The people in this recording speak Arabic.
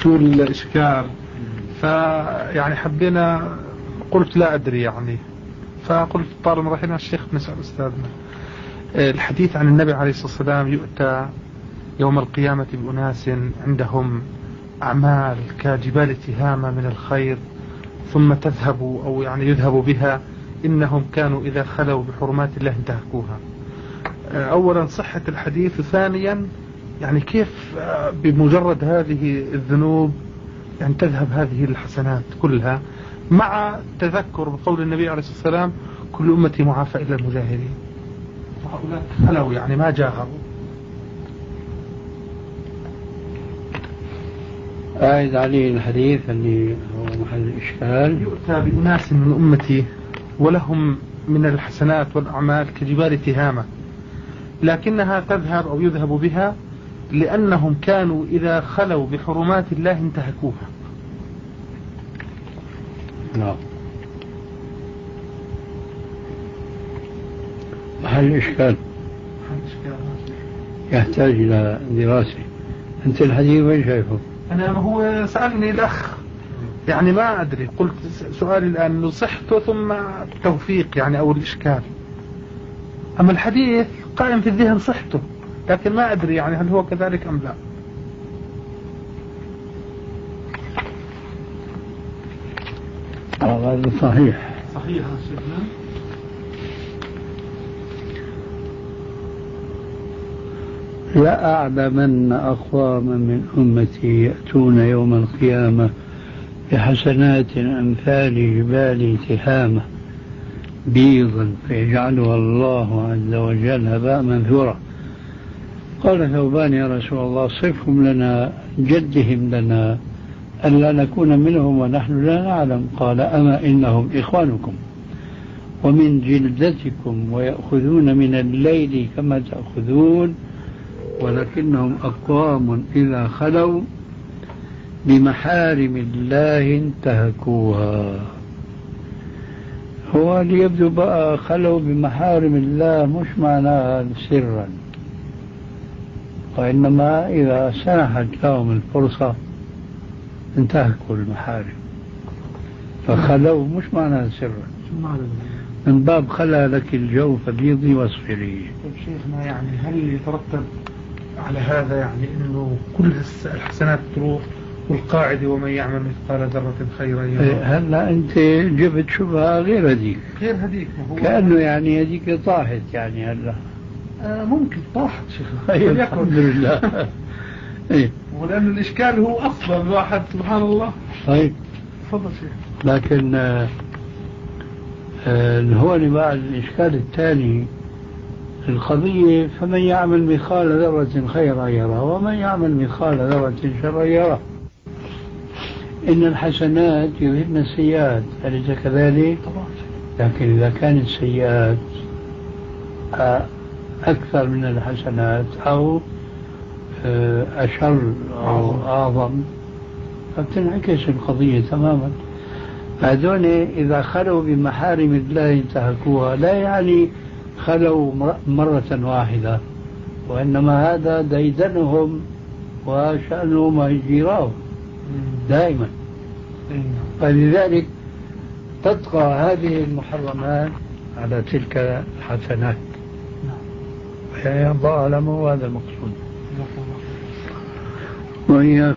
شو الإشكال؟ فيعني حبينا، قلت لا أدري يعني، فقلت طالما رحنا الشيخ نسأل أستاذنا. الحديث عن النبي عليه الصلاة والسلام يؤتى يوم القيامة بأناس عندهم أعمال كجبال تهامة من الخير ثم تذهب أو يعني يذهب بها، إنهم كانوا إذا خلوا بحرمات الله انتهكوها. أولا صحة الحديث، ثانيا يعني كيف بمجرد هذه الذنوب يعني تذهب هذه الحسنات كلها، مع تذكر بقول النبي عليه الصلاة والسلام كل أمتي معافى إلا المجاهرين. هؤلاء خلوا يعني ما جاهروا. أعد عليه الحديث اللي هو محل الإشكال. يؤتى بأناس من أمتي ولهم من الحسنات والأعمال كجبال تهامة، لكنها تذهب أو يذهب بها لأنهم كانوا إذا خلوا بحرمات الله انتهكوها. نعم. محل الإشكال يحتاج إلى دراسة. أنت الحديث وين شايفه؟ أنا هو سألني الأخ يعني ما أدري، قلت سؤالي الآن صحته ثم التوفيق يعني أو الإشكال. أما الحديث قائم في الذهن صحته، لكن ما أدري يعني هل هو كذلك أم لا. هذا صحيح. صحيح شيخنا. لا أعلمن أقواما من أمتي يأتون يوم القيامة بحسنات أمثال جبال تهامة بيضا فيجعلها الله عز وجل هباء منثورا. قال ثوبان يا رسول الله صفهم لنا جدهم لنا ألا نكون منهم ونحن لا نعلم. قال أما إنهم إخوانكم ومن جلدتكم ويأخذون من الليل كما تأخذون ولكنهم أقوام إذا خلوا بمحارم الله انتهكوها. هو ليبدو بقى خلوا بمحارم الله مش معناها سرا، وإنما إذا سنحت لهم الفرصة انتهكوا المحارم، فخلوا مش معناها سرا، من باب خلا لك الجو فبيضي واصفري. طيب شيخنا يعني هل يترتب على هذا يعني انه كل الحسنات تروح، والقاعدة ومن يعمل مثقال ذرة خيرا يره؟ هلا انت جبت شبهة غير هذيك. غير هذيك كأنه يعني هذيك طاحت يعني هلا. ممكن طاحت شيخنا. أيوة الحمد لله. إيه. ولأن الإشكال هو أصلا الواحد سبحان الله. طيب. تفضل شيخ. لكن هو بعد الإشكال الثاني القضية فمن يعمل مثقال ذرة خيرا يرى ومن يعمل مثقال ذرة شرا يرى. إن الحسنات يذهبن السيئات، أليس كذلك؟ طبعا. لكن إذا كانت السيئات أكثر من الحسنات أو أشر أو أعظم فبتنعكس القضية تماما. هذول إذا خلوا بمحارم الله انتهكوها لا يعني خلوا مرة واحدة، وإنما هذا ديدنهم وشأنهم هجيراهم دائما. فلذلك تطغى هذه المحرمات على تلك الحسنات. الله أعلم، وهذا المقصود. وهي